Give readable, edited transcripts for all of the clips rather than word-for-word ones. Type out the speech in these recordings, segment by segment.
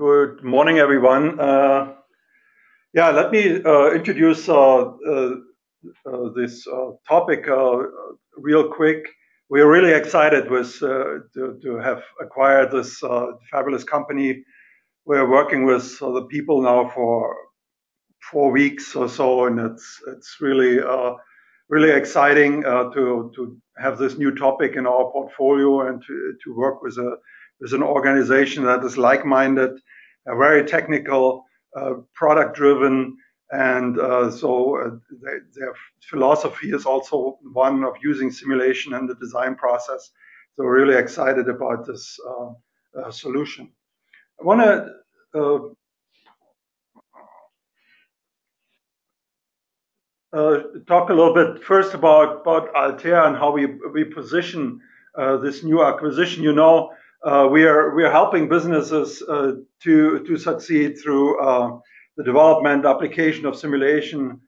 Good morning, everyone. Let me introduce this topic real quick. We are really excited to have acquired this fabulous company. We're working with the people now for 4 weeks or so, and it's really really exciting to have this new topic in our portfolio and to work with an organization that is like-minded, very technical, product-driven, and their philosophy is also one of using simulation in the design process. So we're really excited about this solution. I want to talk a little bit first about Altair and how we position this new acquisition. You know, we are helping businesses to succeed through the development application of simulation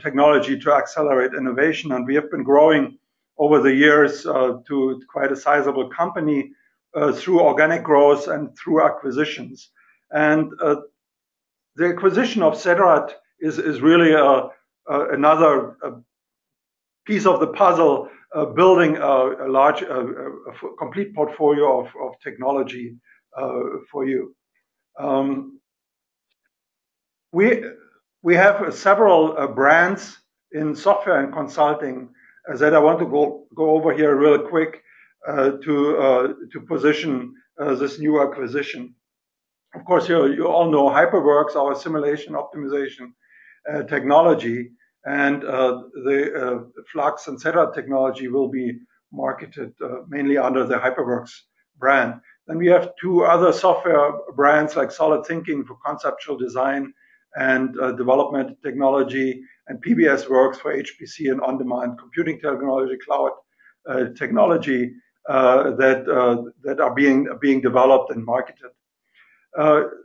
technology to accelerate innovation, and we have been growing over the years to quite a sizable company through organic growth and through acquisitions. And the acquisition of Sedrat is really another piece of the puzzle, building a large, complete portfolio of technology for you. We have several brands in software and consulting that I want to go over here real quick to position this new acquisition. Of course, you all know HYperWorks, our simulation optimization technology, and the FLUX and Sedrat technology will be marketed mainly under the HYperWorks brand. Then we have two other software brands like Solid Thinking for conceptual design and development technology, and PBS Works for HPC and on-demand computing technology, cloud technology that are being developed and marketed.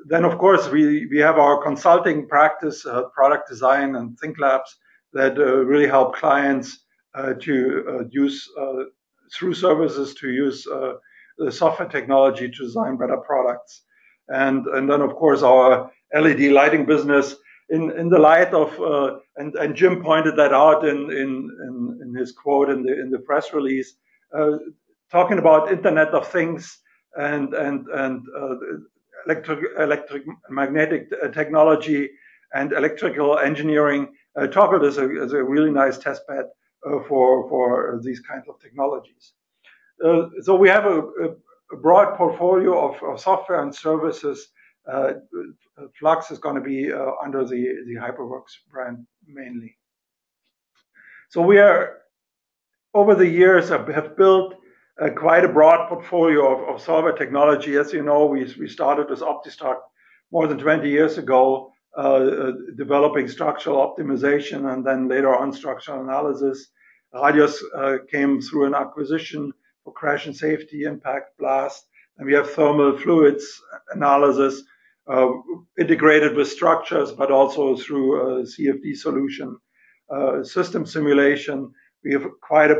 Then, of course, we have our consulting practice, product design and think labs that really help clients to use through services to use the software technology to design better products. And then, of course, our LED lighting business in the light of and Jim pointed that out in his quote in the press release, talking about Internet of Things and electromagnetic technology and electrical engineering. Toggle is a really nice test bed for these kinds of technologies. So we have a broad portfolio of software and services. FLUX is going to be under the HYperWorks brand mainly. So we are, over the years, have built quite a broad portfolio of software technology. As you know, we started with OptiStruct more than 20 years ago, developing structural optimization and then later on structural analysis. Radius came through an acquisition for crash and safety, impact, blast. And we have thermal fluids analysis integrated with structures, but also through a CFD solution, system simulation. We have quite a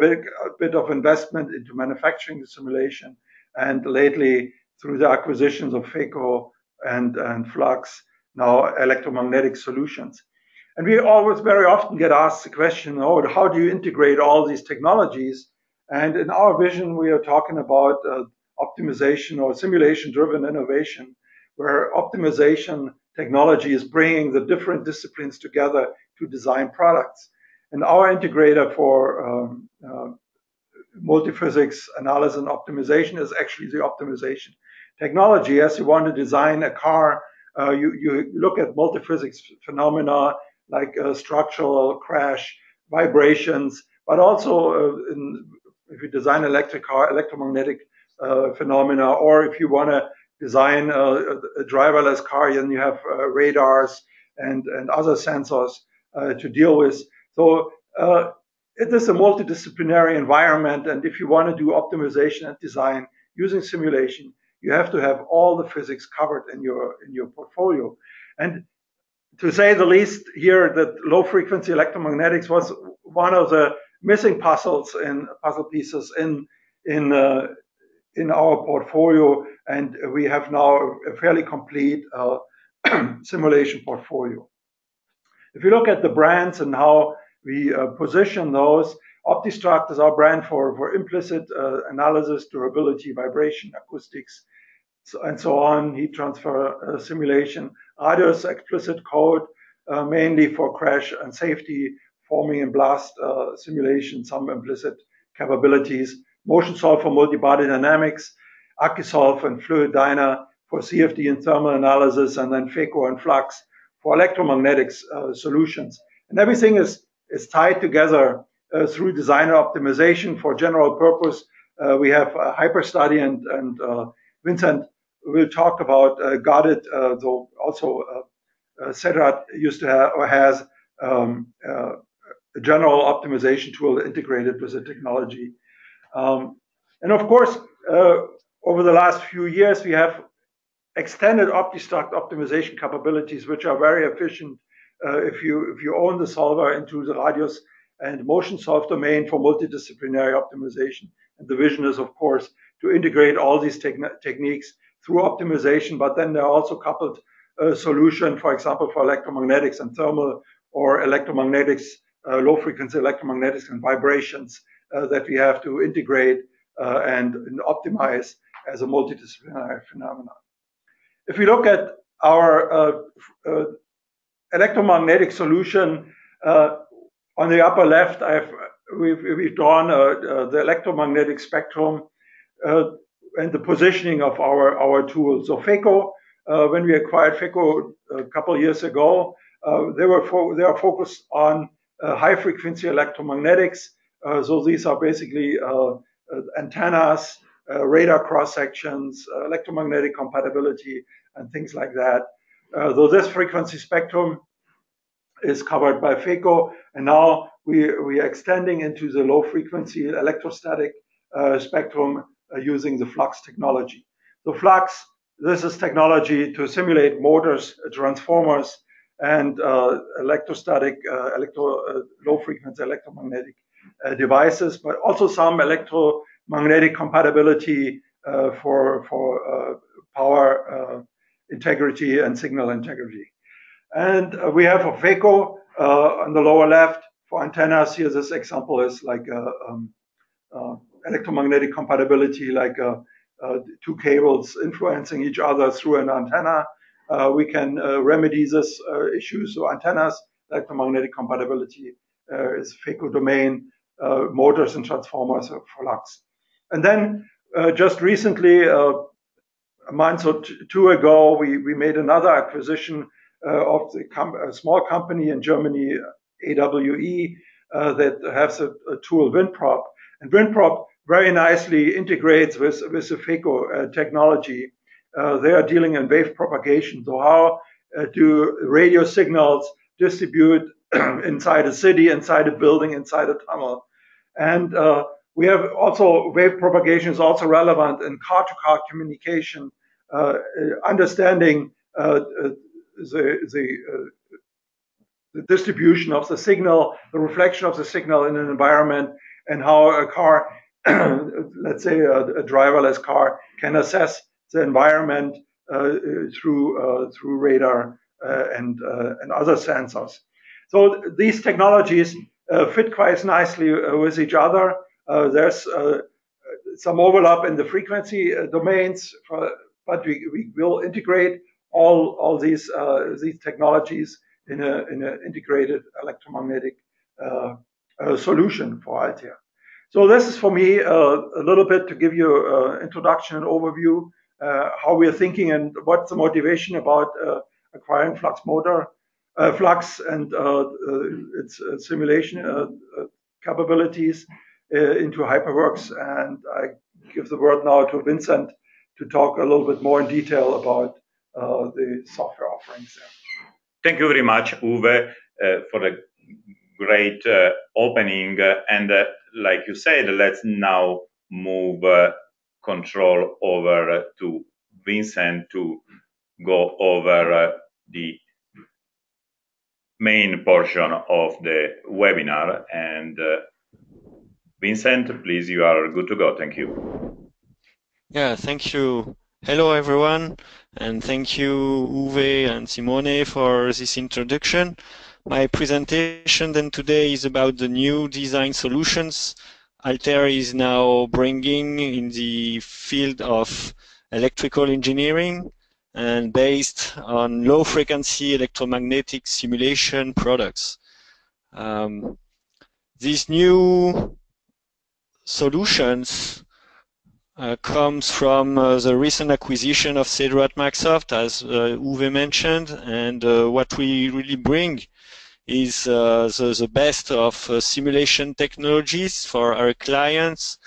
bit of investment into manufacturing simulation, and lately through the acquisitions of FECO and FLUX, now electromagnetic solutions. And we always very often get asked the question, oh, how do you integrate all these technologies? And in our vision, we are talking about optimization or simulation-driven innovation, where optimization technology is bringing the different disciplines together to design products. And our integrator for multiphysics analysis and optimization is actually the optimization technology. As you want to design a car, you look at multiphysics phenomena like structural crash, vibrations, but also if you design electric car, electromagnetic phenomena, or if you want to design a driverless car, then you have radars and other sensors to deal with. So it is a multidisciplinary environment, and if you want to do optimization and design using simulation, you have to have all the physics covered in your portfolio. And to say the least here, that low frequency electromagnetics was one of the missing puzzle pieces in in our portfolio, and we have now a fairly complete simulation portfolio. If you look at the brands and how we position those, OptiStruct is our brand for implicit analysis, durability, vibration, acoustics, and so on, heat transfer simulation. Others, explicit code, mainly for crash and safety, forming and blast simulation, some implicit capabilities. MotionSolve for multi-body dynamics, AccuSolve and FluidDyna for CFD and thermal analysis, and then FECO and FLUX for electromagnetics solutions. And everything is tied together through designer optimization for general purpose. We have HyperStudy and Vincent will talk about Guarded, though also Sedrat used to have or has a general optimization tool integrated with the technology. And of course, over the last few years, we have extended OptiStruct optimization capabilities, which are very efficient if you own the solver into the radius and MotionSolve domain for multidisciplinary optimization. And the vision is, of course, to integrate all these techniques through optimization, but then there are also coupled solution, for example, for electromagnetics and thermal, or electromagnetics, low frequency electromagnetics and vibrations that we have to integrate and optimize as a multidisciplinary phenomenon. If we look at our electromagnetic solution, on the upper left, we've drawn the electromagnetic spectrum and the positioning of our tools. So FECO, when we acquired FECO a couple of years ago, they are focused on high frequency electromagnetics. So these are basically antennas, radar cross sections, electromagnetic compatibility, and things like that. Though this frequency spectrum is covered by FECO, and now we are extending into the low frequency electrostatic spectrum using the FLUX technology. So FLUX, this is technology to simulate motors, transformers, and electrostatic, low frequency electromagnetic devices, but also some electromagnetic compatibility for power integrity and signal integrity. And we have a FECO on the lower left for antennas. Here, this example is like electromagnetic compatibility, like two cables influencing each other through an antenna. We can remedy this issue. So antennas, electromagnetic compatibility is FECO domain, motors and transformers for FLUX. And then just recently, a month or two ago, we made another acquisition of a small company in Germany, AWE, that has a tool, WindProp. And WindProp very nicely integrates with the FECO technology. They are dealing in wave propagation. So how do radio signals distribute inside a city, inside a building, inside a tunnel? And we have also, wave propagation is also relevant in car-to-car communication, understanding the distribution of the signal, the reflection of the signal in an environment, and how a car, let's say a driverless car, can assess the environment through radar and other sensors. So these technologies fit quite nicely with each other. There's some overlap in the frequency domains, but we will integrate all these technologies in an integrated electromagnetic solution for Altair. So this is for me a little bit to give you an introduction and overview how we are thinking and what's the motivation about acquiring FLUX and its simulation capabilities into HYperWorks. And I give the word now to Vincent to talk a little bit more in detail about the software offerings there. Thank you very much, Uwe, for the great opening. And like you said, let's now move control over to Vincent to go over the main portion of the webinar. And Vincent, please, you are good to go. Thank you. Yeah, thank you. Hello, everyone, and thank you, Uwe and Simone, for this introduction. My presentation then today is about the new design solutions Altair is now bringing in the field of electrical engineering and based on low-frequency electromagnetic simulation products. These new solutions comes from the recent acquisition of Cedro at Microsoft, as Uwe mentioned, and what we really bring is the best of simulation technologies for our clients,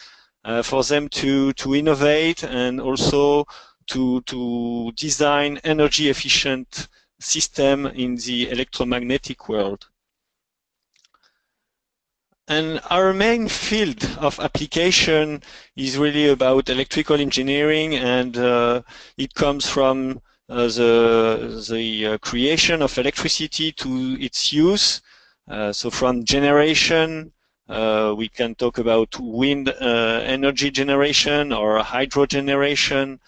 for them to innovate and also to design energy efficient system in the electromagnetic world. And our main field of application is really about electrical engineering, and it comes from the creation of electricity to its use. So from generation, we can talk about wind energy generation or hydro generation,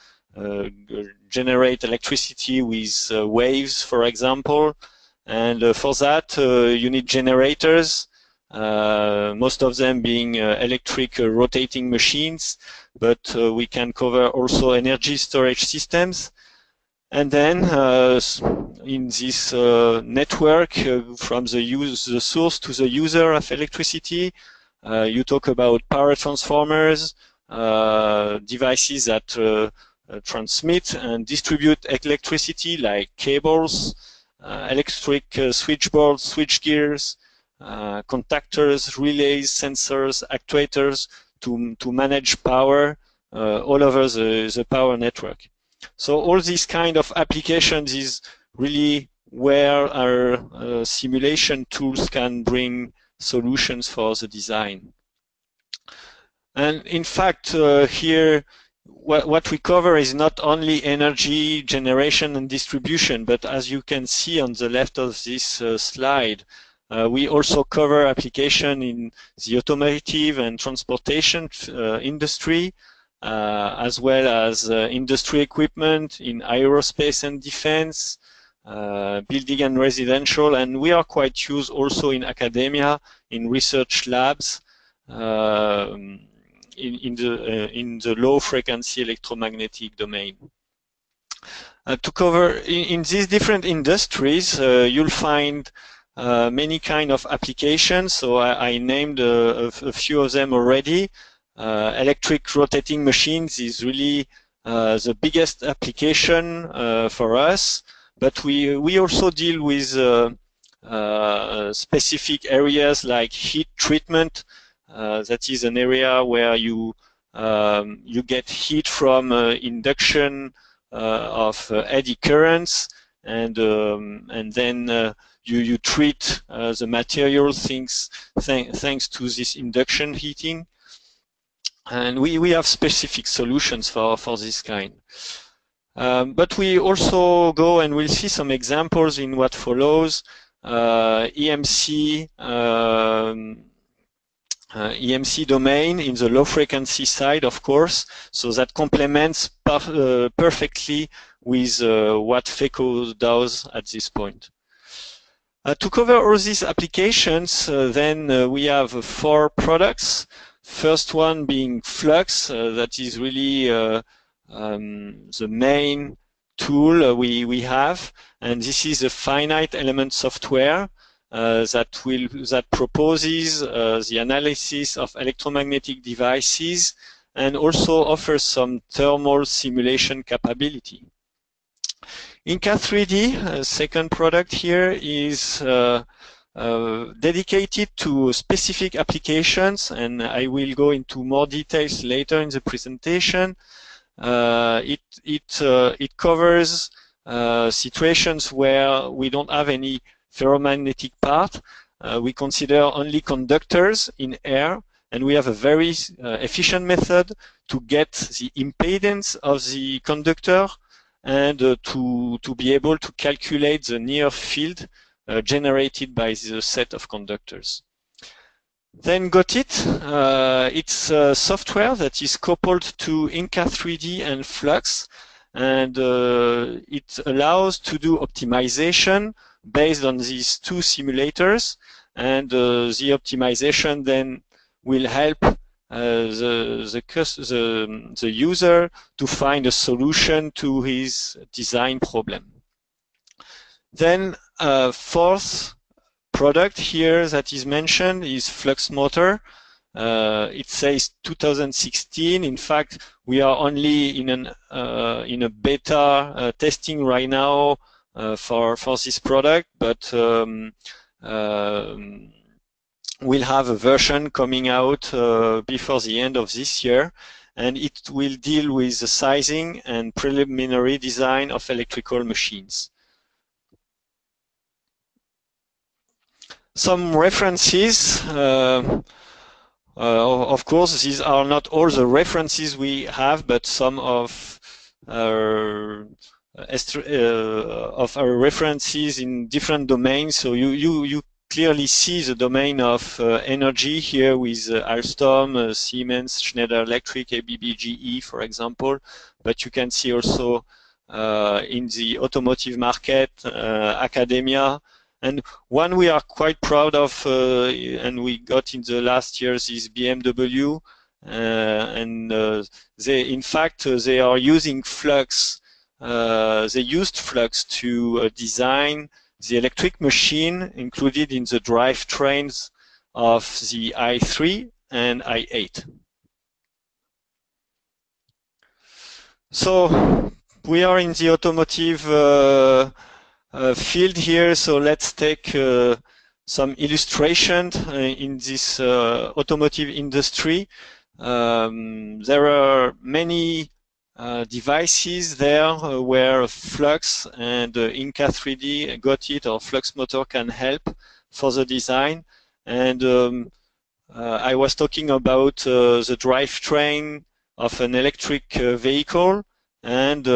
generate electricity with waves, for example. And for that, you need generators. Most of them being electric rotating machines, but we can cover also energy storage systems. And then in this network, from the source to the user of electricity, you talk about power transformers, devices that transmit and distribute electricity like cables, electric switchboards, switchgears, contactors, relays, sensors, actuators to manage power all over the power network. So all these kind of applications is really where our simulation tools can bring solutions for the design. And in fact, here, what we cover is not only energy generation and distribution, but as you can see on the left of this slide, we also cover application in the automotive and transportation industry, as well as industry equipment in aerospace and defense, building and residential, and we are quite used also in academia, in research labs, in the low frequency electromagnetic domain. To cover in these different industries, you'll find many kind of applications. So I named a few of them already. Electric rotating machines is really the biggest application for us, but we also deal with specific areas like heat treatment. That is an area where you get heat from induction of eddy currents, and then you treat the material thanks to this induction heating. And we have specific solutions for this kind. But we also go, and we'll see some examples in what follows, EMC, EMC domain in the low frequency side, of course, so that complements perfectly with what FECO does at this point. To cover all these applications, then we have 4 products. First one being FLUX, that is really the main tool we have, and this is a finite element software that proposes the analysis of electromagnetic devices and also offers some thermal simulation capability. Inca3D, second product here, is dedicated to specific applications, and I will go into more details later in the presentation. It covers situations where we don't have any ferromagnetic part. We consider only conductors in air, and we have a very efficient method to get the impedance of the conductor and to be able to calculate the near field generated by the set of conductors. Then got it. It's a software that is coupled to Inca 3D and FLUX, and it allows to do optimization based on these two simulators, and the optimization then will help the user to find a solution to his design problem. Then fourth product here that is mentioned is FLUX Motor. It says 2016. In fact, we are only in a beta testing right now for this product, but we'll have a version coming out before the end of this year, and it will deal with the sizing and preliminary design of electrical machines. Some references. Of course, these are not all the references we have, but some of our references in different domains. So you clearly see the domain of energy here with Alstom, Siemens, Schneider Electric, ABB, GE, for example. But you can see also in the automotive market, academia. And one we are quite proud of, and we got in the last years, is BMW. In fact, they are using FLUX. They used FLUX to design the electric machine included in the drivetrains of the i3 and i8. So we are in the automotive field here, so let's take some illustration in this automotive industry. There are many devices there where FLUX and Inca 3D got it, or FLUX Motor can help for the design. And I was talking about the drivetrain of an electric vehicle, and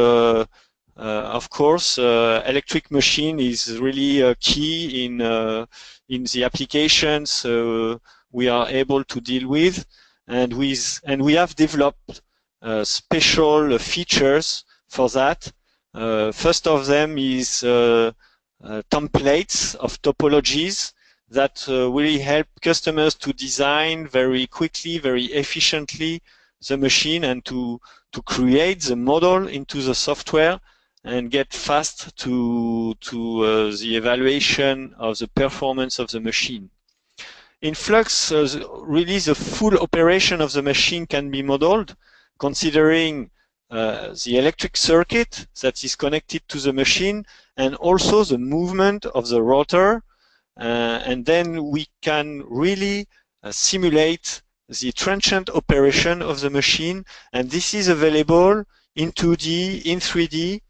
of course, electric machine is really key in the applications we are able to deal with, and we have developed special features for that. First of them is templates of topologies that really help customers to design very quickly, very efficiently the machine, and to create the model into the software and get fast to the evaluation of the performance of the machine. In FLUX, really the full operation of the machine can be modeled, considering the electric circuit that is connected to the machine, and also the movement of the rotor. And then we can really simulate the transient operation of the machine, and this is available in 2D, in 3D,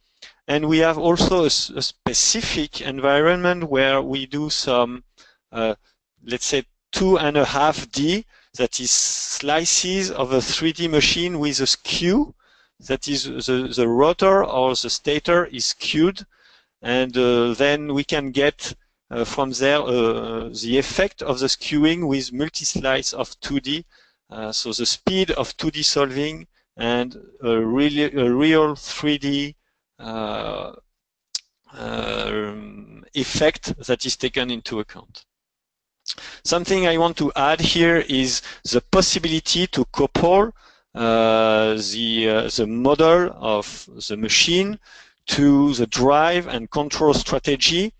and we have also a specific environment where we do some, let's say, 2.5D, that is slices of a 3D machine with a skew, that is the rotor or the stator is skewed, and then we can get from there the effect of the skewing with multi-slice of 2D, so the speed of 2D solving and a real 3D effect that is taken into account. Something I want to add here is the possibility to couple the model of the machine to the drive and control strategy.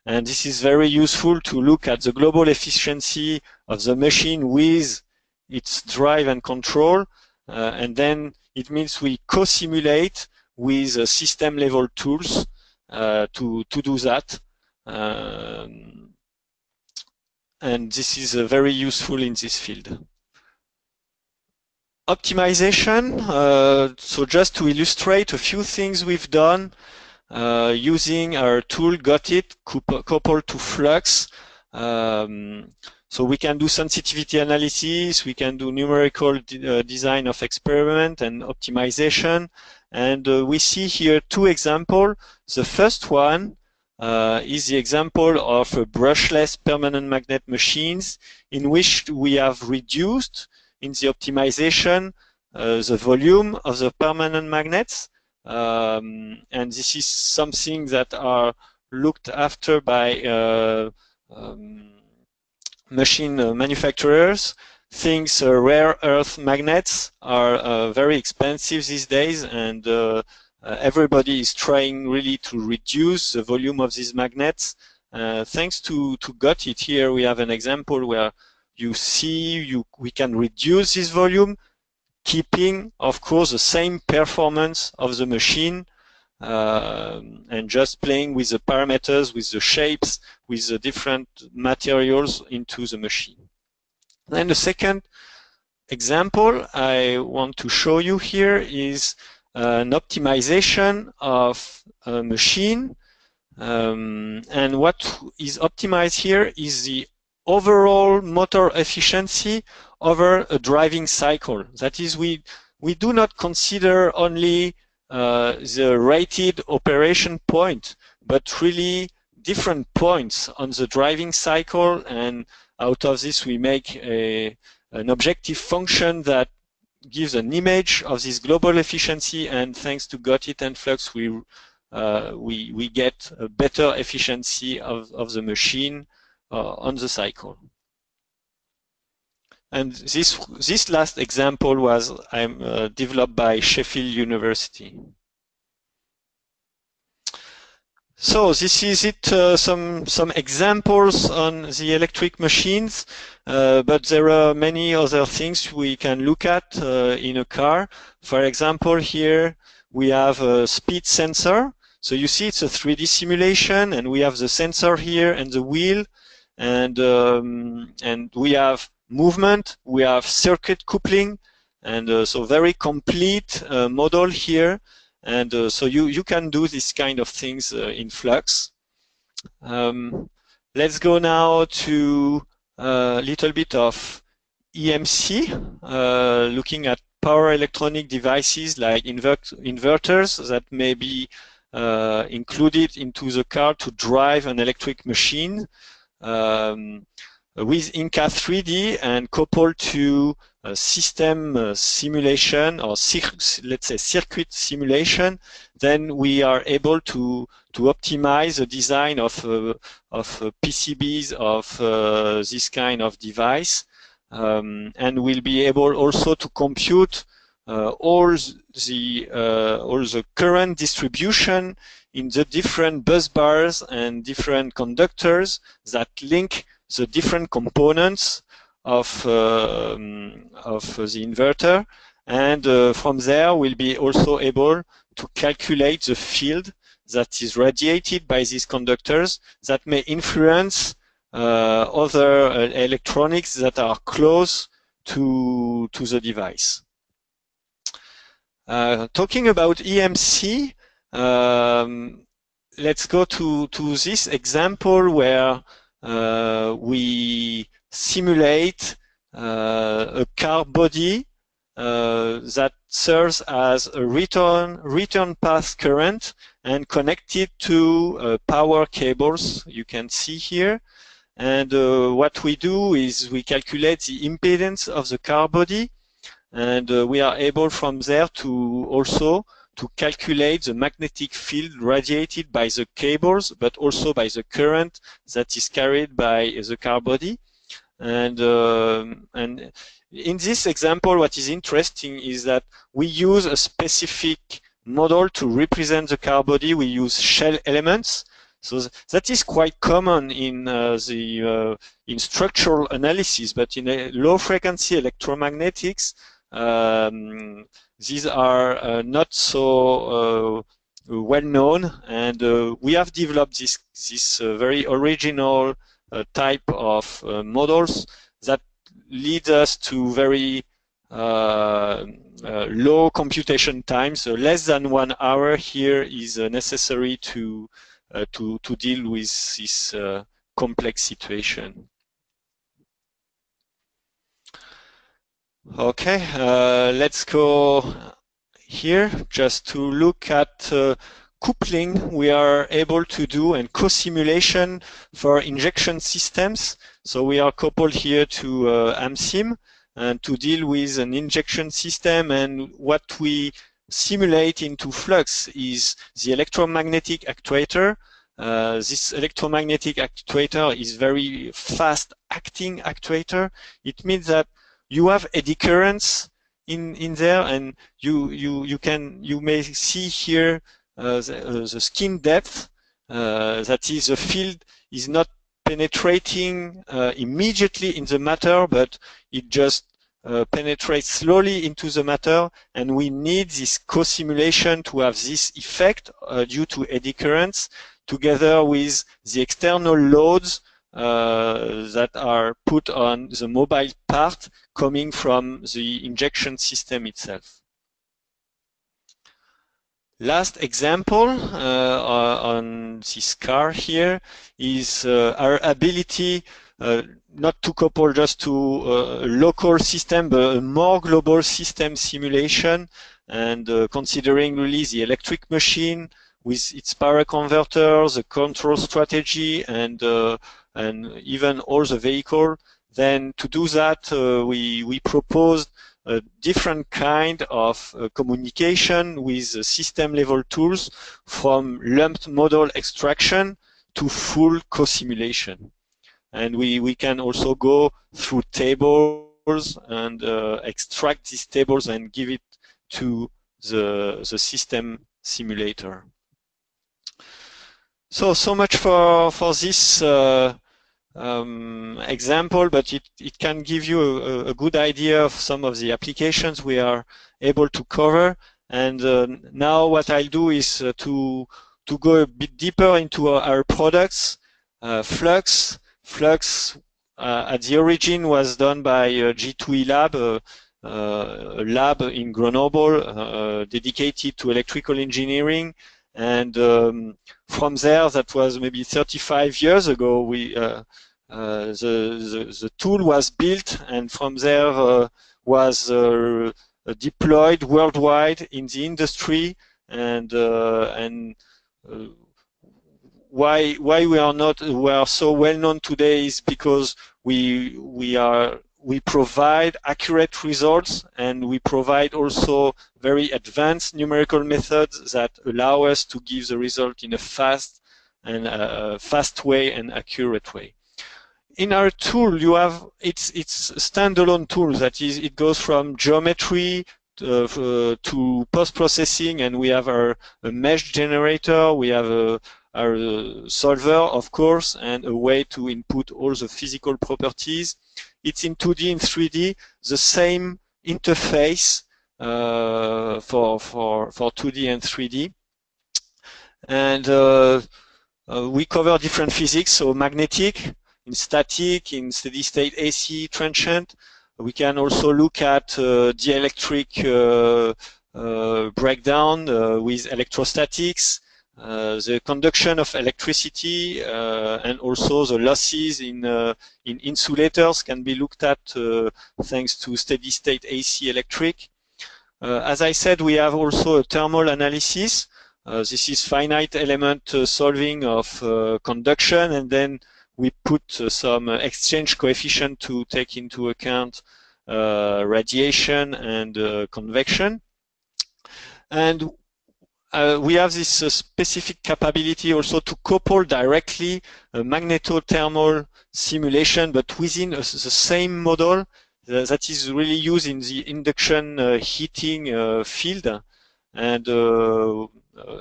And this is very useful to look at the global efficiency of the machine with its drive and control. And then it means we co-simulate with system level tools to do that. And this is very useful in this field. Optimization, so just to illustrate a few things we've done using our tool Got It coupled to FLUX. So we can do sensitivity analysis, we can do numerical design of experiment and optimization. And we see here two examples. The first one is the example of a brushless permanent magnet machines in which we have reduced in the optimization the volume of the permanent magnets. And this is something that are looked after by machine manufacturers. Things rare earth magnets are very expensive these days, and everybody is trying really to reduce the volume of these magnets. Thanks to GOTIT, here we have an example where you see we can reduce this volume, keeping, of course, the same performance of the machine, and just playing with the parameters, with the shapes, with the different materials into the machine. Then the second example I want to show you here is an optimization of a machine. And what is optimized here is the overall motor efficiency over a driving cycle. That is, we do not consider only the rated operation point, but really different points on the driving cycle, and out of this we make an objective function that gives an image of this global efficiency, and thanks to GOTIT and FLUX we get a better efficiency of the machine on the cycle. And this last example was developed by Sheffield University. So this is it, some examples on the electric machines, but there are many other things we can look at in a car. For example, here we have a speed sensor. So you see it's a 3D simulation, and we have the sensor here and the wheel, and we have movement, we have circuit coupling, and so very complete model here. And so you can do this kind of things in FLUX. Let's go now to a little bit of EMC, looking at power electronic devices like inverters that may be included into the car to drive an electric machine. With Inca 3D and coupled to system simulation, or let's say circuit simulation, then we are able to optimize the design of PCBs of this kind of device, and we'll be able also to compute all the current distribution in the different bus bars and different conductors that link the different components of the inverter, and from there we'll be also able to calculate the field that is radiated by these conductors that may influence other electronics that are close to the device. Talking about EMC, let's go to this example where we simulate a car body that serves as a return path current and connected to power cables, you can see here. And what we do is we calculate the impedance of the car body, and we are able from there to also to calculate the magnetic field radiated by the cables, but also by the current that is carried by the car body. And in this example, what is interesting is that we use a specific model to represent the car body. We use shell elements. So that is quite common in in structural analysis, but in low frequency electromagnetics, these are not so well known, and we have developed this very original type of models that lead us to very low computation time. So less than 1 hour here is necessary to deal with this complex situation. Okay, let's go here just to look at coupling we are able to do and co-simulation for injection systems. So we are coupled here to AMSIM and to deal with an injection system, and what we simulate into FLUX is the electromagnetic actuator. This electromagnetic actuator is very fast acting actuator. It means that you have eddy currents in there, and you may see here the skin depth. That is, the field is not penetrating immediately in the matter, but it just penetrates slowly into the matter, and we need this co-simulation to have this effect due to eddy currents, together with the external loads that are put on the mobile part coming from the injection system itself. Last example on this car here is our ability not to couple just to a local system, but a more global system simulation, and considering really the electric machine with its power converters, the control strategy, and even all the vehicle. Then to do that, we proposed a different kind of communication with system level tools, from lumped model extraction to full co-simulation. And we can also go through tables and extract these tables and give it to the system simulator. So much for this example, but it can give you a good idea of some of the applications we are able to cover. And now what I'll do is to go a bit deeper into our products. FLUX at the origin was done by G2E Lab, a lab in Grenoble dedicated to electrical engineering. And from there, that was maybe 35 years ago, the tool was built, and from there was deployed worldwide in the industry. And why we are so well known today is because we provide accurate results, and we provide also very advanced numerical methods that allow us to give the result in a fast way and accurate way. In our tool, it's a standalone tool. That is, it goes from geometry to post-processing, and we have a mesh generator, we have our solver, of course, and a way to input all the physical properties. It's in 2D and 3D, the same interface for 2D and 3D. And we cover different physics, so magnetic, in static, in steady state AC, transient. We can also look at dielectric breakdown with electrostatics, the conduction of electricity, and also the losses in insulators can be looked at thanks to steady state AC electric. As I said, we have also a thermal analysis. This is finite element solving of conduction, and then we put some exchange coefficient to take into account radiation and convection. And we have this specific capability also to couple directly a magnetothermal simulation, but within the same model that is really used in the induction heating field. And a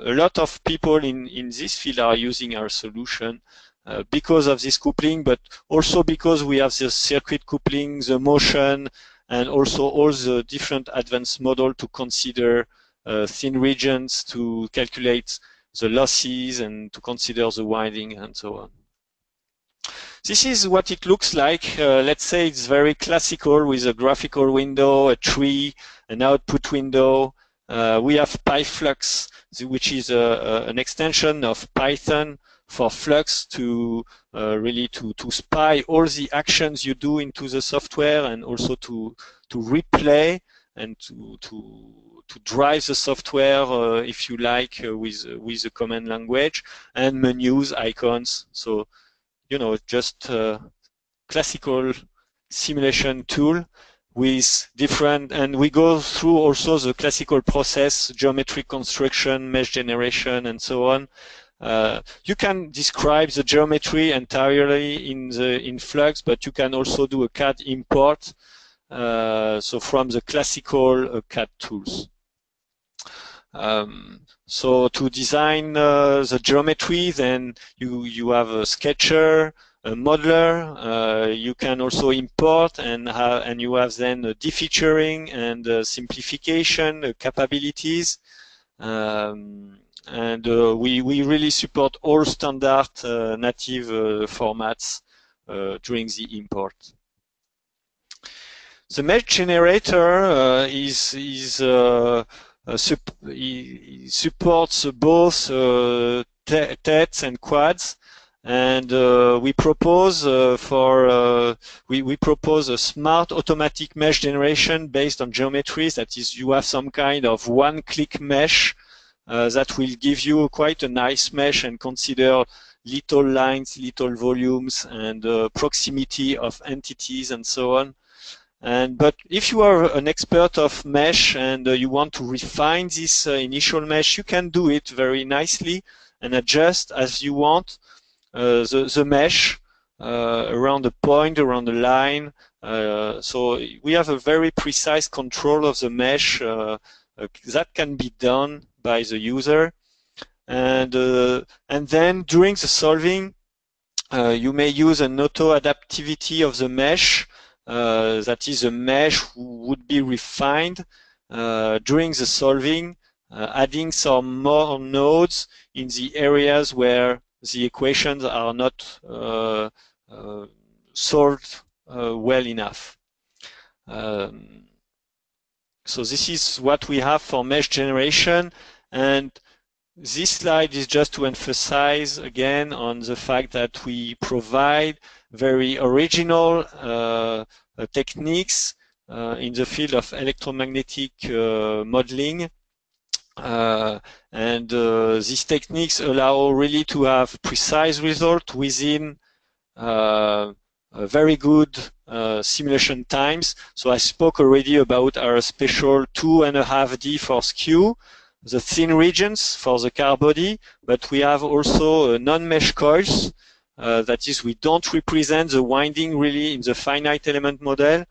lot of people in this field are using our solution because of this coupling, but also because we have the circuit coupling, the motion, and also all the different advanced models to consider thin regions, to calculate the losses, and to consider the winding, and so on. This is what it looks like. Let's say it's very classical with a graphical window, a tree, an output window. We have PyFlux, which is an extension of Python for Flux to really to spy all the actions you do into the software, and also to replay and to drive the software, if you like, with the command language, and menus, icons. So, just classical simulation tool with different, and we go through also the classical process, geometric construction, mesh generation, and so on. You can describe the geometry entirely in FLUX, but you can also do a CAD import, so from the classical CAD tools. So to design the geometry, then you have a sketcher, a modeler. You can also import and you have then defeaturing and simplification capabilities. And we really support all standard native formats during the import. The mesh generator supports both TETs and quads, and we propose we propose a smart automatic mesh generation based on geometries. That is, you have some kind of one-click mesh that will give you quite a nice mesh and consider little lines, little volumes, and proximity of entities and so on. But if you are an expert of mesh and you want to refine this initial mesh, you can do it very nicely and adjust as you want the mesh around the point, around the line. So we have a very precise control of the mesh that can be done by the user. And then during the solving, you may use an auto-adaptivity of the mesh. That is, a mesh would be refined during the solving, adding some more nodes in the areas where the equations are not solved well enough. So this is what we have for mesh generation, and this slide is just to emphasize again on the fact that we provide very original techniques in the field of electromagnetic modeling. And these techniques allow really to have precise results within very good simulation times. So I spoke already about our special 2.5D for skew, the thin regions for the car body, but we have also non-mesh coils. That is, we don't represent the winding really in the finite element model.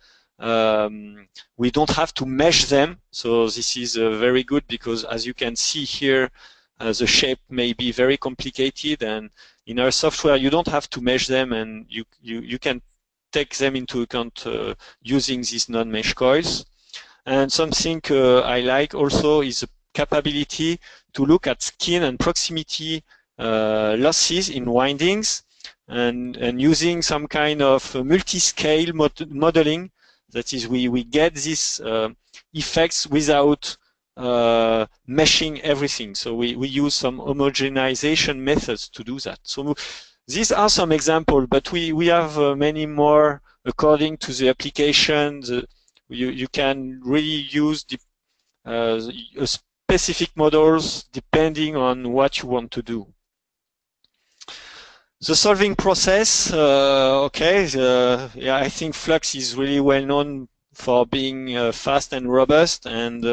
We don't have to mesh them, so this is very good, because as you can see here, the shape may be very complicated, and in our software you don't have to mesh them, and you can take them into account using these non-mesh coils. And something I like also is the capability to look at skin and proximity losses in windings, and using some kind of multi-scale modeling. That is, we get these effects without meshing everything. So we use some homogenization methods to do that. So these are some examples, but we have many more according to the application. You can really use specific models depending on what you want to do. The solving process, yeah, I think FLUX is really well known for being fast and robust, and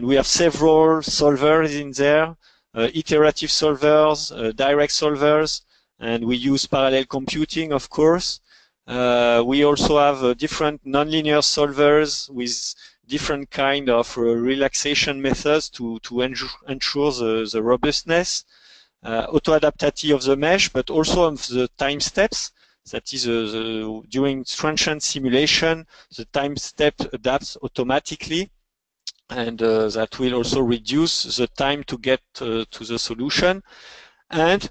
we have several solvers in there, iterative solvers, direct solvers, and we use parallel computing, of course. We also have different nonlinear solvers with different kind of relaxation methods to ensure the robustness. Auto-adaptivity of the mesh, but also of the time steps. That is, during transient simulation, the time step adapts automatically, and that will also reduce the time to get to the solution. And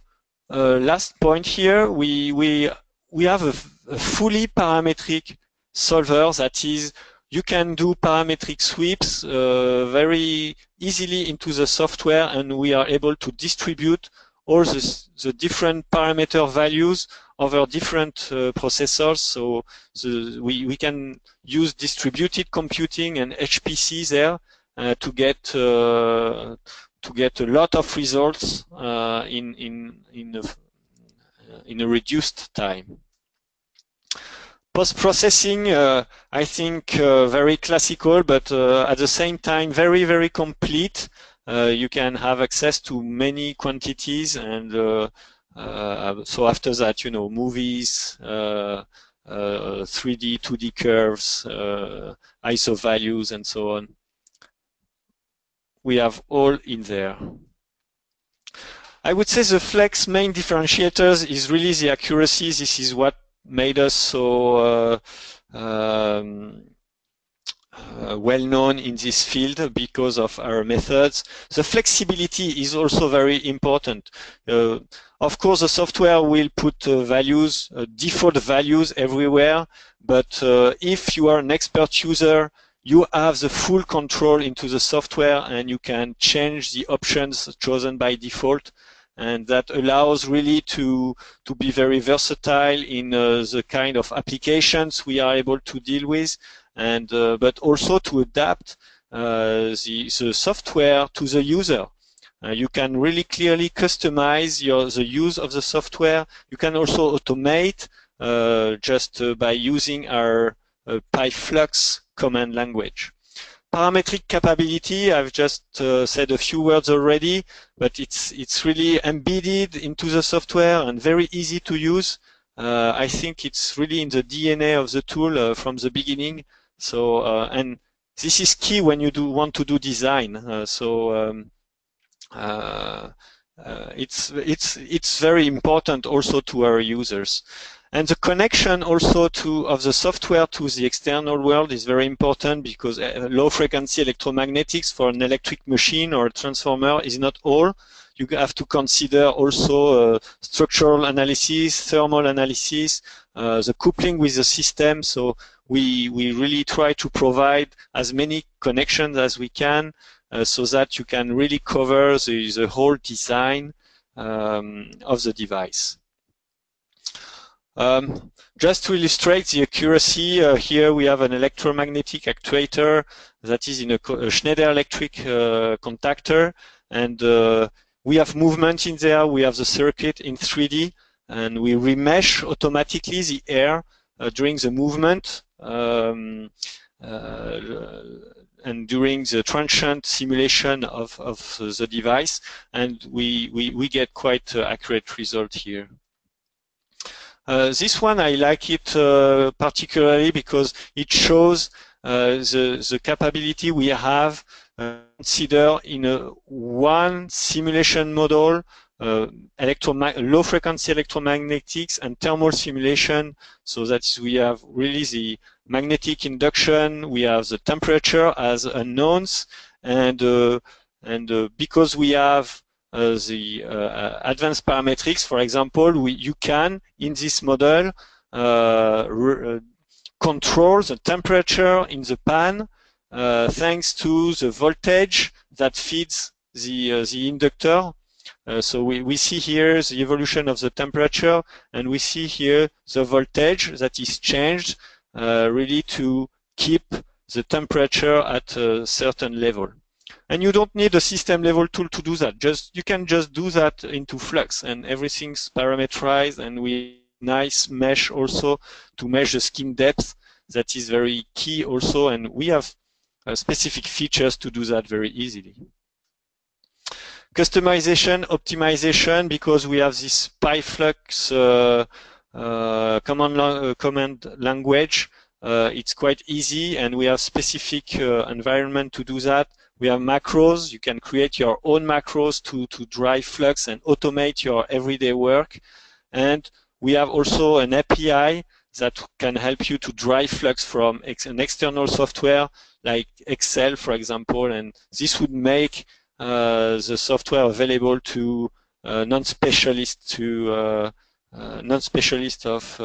last point here, we have a fully parametric solver. That is, you can do parametric sweeps very easily into the software, and we are able to distribute all the different parameter values over different processors. So we can use distributed computing and HPC there to get a lot of results in a reduced time. Post-processing, I think very classical, but at the same time very, very complete. You can have access to many quantities, and so after that, you know, movies, 3D, 2D curves, ISO values, and so on. We have all in there. I would say the FLUX main differentiators is really the accuracy. This is what made us so well known in this field because of our methods. The flexibility is also very important. Of course, the software will put values, default values everywhere, but if you are an expert user, you have the full control into the software and you can change the options chosen by default. And that allows really to be very versatile in the kind of applications we are able to deal with, and but also to adapt the software to the user. You can really clearly customize the use of the software. You can also automate just by using our PyFlux command language. Parametric capability, I've just said a few words already, but it's really embedded into the software and very easy to use. I think it's really in the DNA of the tool from the beginning. So and this is key when you want to do design. It's very important also to our users. And the connection also of the software to the external world is very important, because low frequency electromagnetics for an electric machine or a transformer is not all. You have to consider also structural analysis, thermal analysis, the coupling with the system. So we really try to provide as many connections as we can so that you can really cover the whole design of the device. Just to illustrate the accuracy, here we have an electromagnetic actuator that is in a Schneider Electric contactor, and we have movement in there. We have the circuit in 3D, and we remesh automatically the air during the movement and during the transient simulation of the device, and we get quite accurate result here. This one, I like it particularly because it shows the capability we have consider in one simulation model, low frequency electromagnetics and thermal simulation, so that we have really the magnetic induction, we have the temperature as unknowns, and because we have the advanced parametrics, for example, you can, in this model, control the temperature in the pan thanks to the voltage that feeds the inductor. So we see here the evolution of the temperature, and we see here the voltage that is changed really to keep the temperature at a certain level. And you don't need a system level tool to do that. You can just do that into FLUX, and everything's parameterized, and we nice mesh also to measure skin depth. That is very key also, and we have specific features to do that very easily. Customization, optimization, because we have this PyFlux command language. It's quite easy, and we have specific environment to do that. We have macros. You can create your own macros to drive FLUX and automate your everyday work. And we have also an API that can help you to drive FLUX from an external software like Excel, for example. And this would make the software available to non-specialists of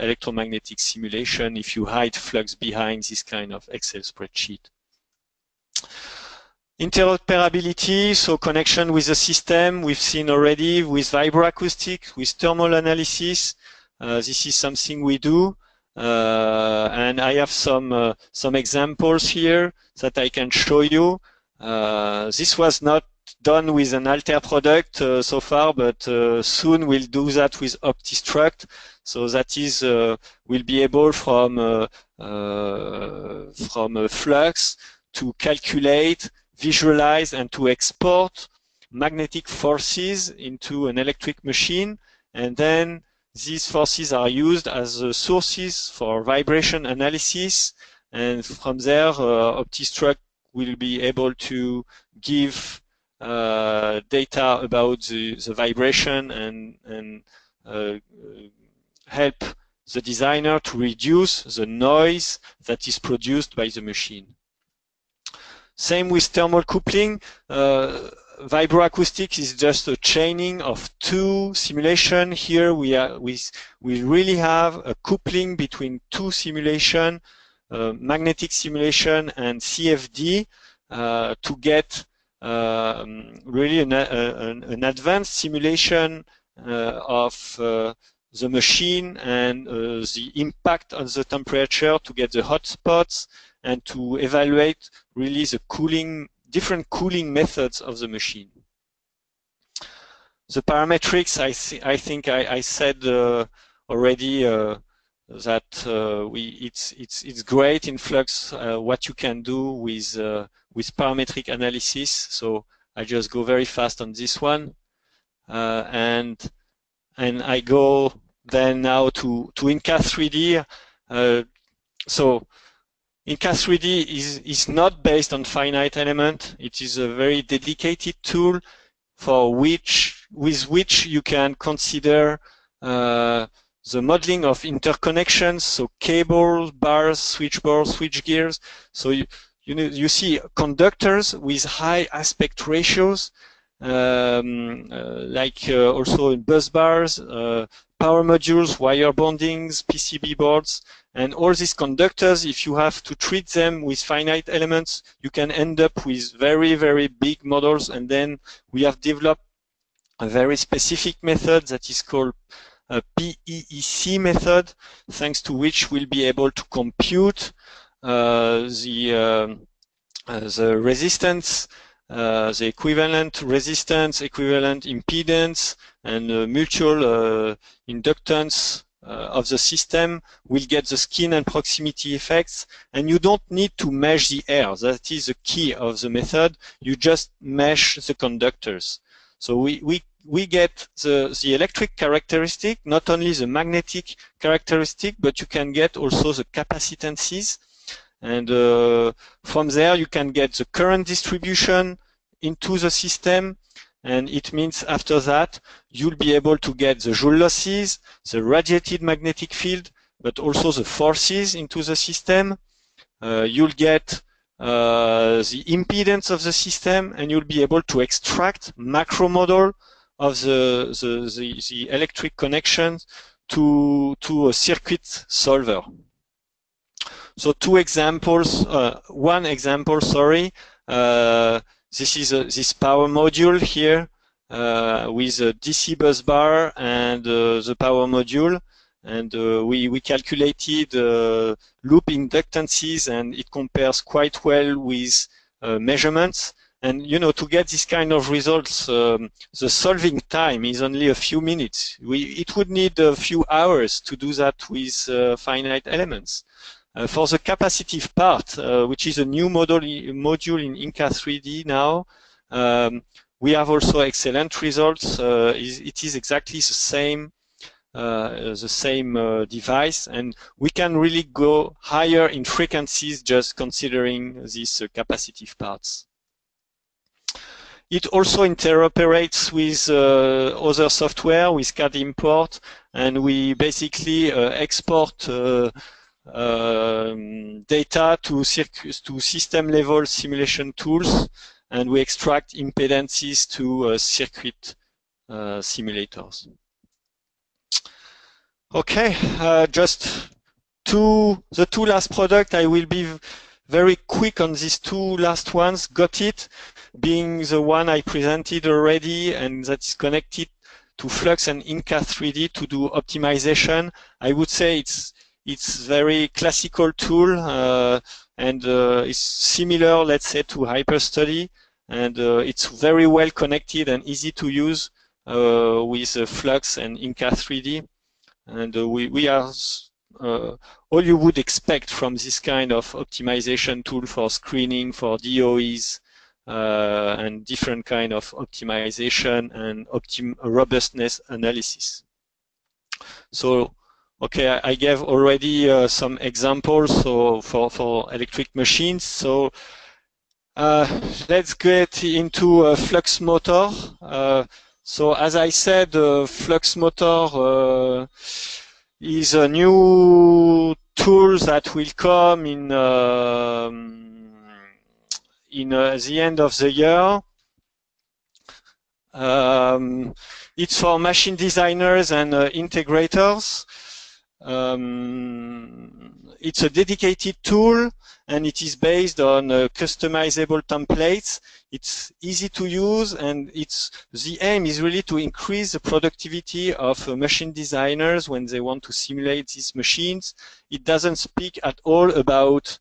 electromagnetic simulation if you hide FLUX behind this kind of Excel spreadsheet. Interoperability, so connection with the system, we've seen already with vibroacoustics, with thermal analysis. This is something we do. And I have some examples here that I can show you. This was not done with an Altair product so far, but soon we'll do that with OptiStruct. So that is, we'll be able from FLUX to calculate, visualize, and to export magnetic forces into an electric machine, and then these forces are used as sources for vibration analysis, and from there OptiStruct will be able to give data about the vibration and help the designer to reduce the noise that is produced by the machine. Same with thermal coupling. Vibroacoustics is just a chaining of two simulations. Here we really have a coupling between two simulations, magnetic simulation and CFD, to get really an advanced simulation of the machine and the impact on the temperature, to get the hot spots and to evaluate really the different cooling methods of the machine. The parametrics, I think I said already that it's great in FLUX what you can do with parametric analysis. So I just go very fast on this one, and I go then now to Inca3D. So Inca3D is not based on finite element. It is a very dedicated tool with which you can consider the modeling of interconnections, so cables, bars, switchboards, switchgears. So you see conductors with high aspect ratios, like also in bus bars, power modules, wire bondings, PCB boards. And all these conductors, if you have to treat them with finite elements, you can end up with very, very big models. And then we have developed a very specific method that is called a PEEC method, thanks to which we'll be able to compute the resistance, the equivalent resistance, equivalent impedance, and mutual inductance of the system. Will get the skin and proximity effects, and you don't need to mesh the air. That is the key of the method. You just mesh the conductors. So we get the electric characteristic, not only the magnetic characteristic, but you can get also the capacitances. And from there you can get the current distribution into the system. And it means after that, you'll be able to get the Joule losses, the radiated magnetic field, but also the forces into the system. You'll get the impedance of the system, and you'll be able to extract macro model of the electric connections to a circuit solver. So two examples, one example, sorry. This is this power module here with a DC bus bar and the power module, and we calculated loop inductances, and it compares quite well with measurements. And to get this kind of results, the solving time is only a few minutes. It would need a few hours to do that with finite elements. For the capacitive part, which is a new module in Inca3D now, we have also excellent results. It is exactly the same device, and we can really go higher in frequencies just considering these capacitive parts. It also interoperates with other software, with CAD import, and we basically export data to system level simulation tools, and we extract impedances to circuit simulators. Okay, just the two last products I will be very quick on these two last ones. Got it, being the one I presented already, and that is connected to FLUX and Inca 3D to do optimization. I would say it's very classical tool, and it's similar, let's say, to HyperStudy, and it's very well connected and easy to use with FLUX and Inca 3D. And we are all you would expect from this kind of optimization tool for screening, for DOEs, and different kind of optimization and robustness analysis. So, okay, I gave already some examples so for electric machines. So let's get into a flux motor. So as I said, flux motor is a new tool that will come in the end of the year. It's for machine designers and integrators. It's a dedicated tool, and it is based on customizable templates. It's easy to use, and the aim is really to increase the productivity of machine designers when they want to simulate these machines. It doesn't speak at all about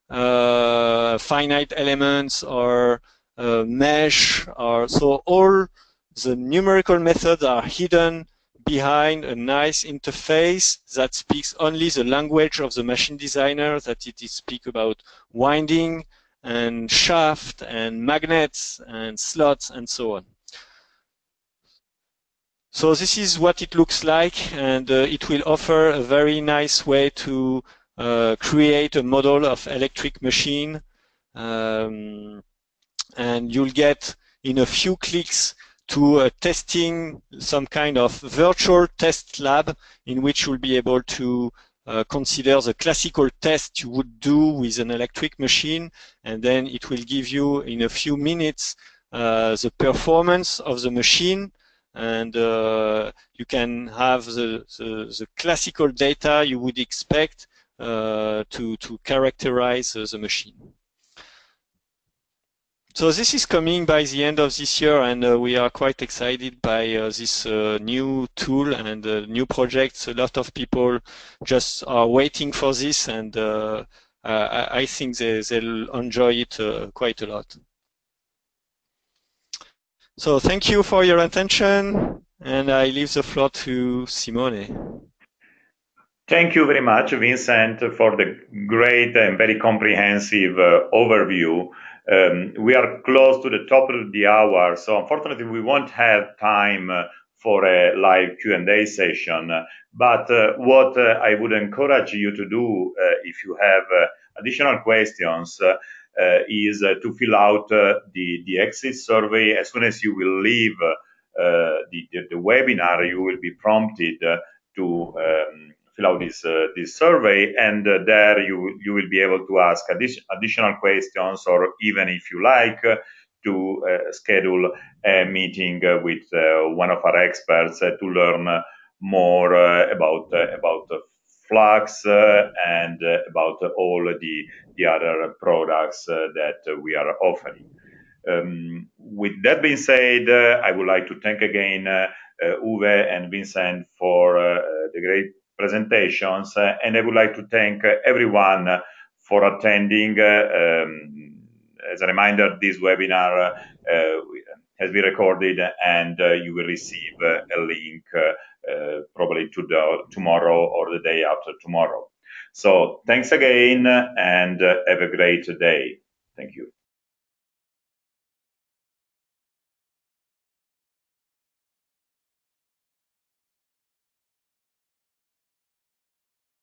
finite elements or mesh, or so all the numerical methods are hidden behind a nice interface that speaks only the language of the machine designer, that it speaks about winding and shaft and magnets and slots and so on. So this is what it looks like, and it will offer a very nice way to create a model of electric machine, and you'll get in a few clicks to testing some kind of virtual test lab in which you'll be able to consider the classical test you would do with an electric machine, and then it will give you in a few minutes the performance of the machine, and you can have the classical data you would expect to characterize the machine. So this is coming by the end of this year, and we are quite excited by this new tool and new projects. A lot of people just are waiting for this, and I think they'll enjoy it quite a lot. So thank you for your attention, and I leave the floor to Simone. Thank you very much, Vincent, for the great and very comprehensive overview. We are close to the top of the hour, so unfortunately we won't have time for a live Q&A session. But what I would encourage you to do, if you have additional questions, is to fill out the exit survey. As soon as you will leave the webinar, you will be prompted to fill out this survey, and there you will be able to ask additional questions, or even, if you like, to schedule a meeting with one of our experts to learn more about FLUX and about all the other products that we are offering. With that being said, I would like to thank again Uwe and Vincent for the great presentations, and I would like to thank everyone for attending. As a reminder, this webinar has been recorded, and you will receive a link probably tomorrow or the day after tomorrow. So thanks again, and have a great day. Thank you.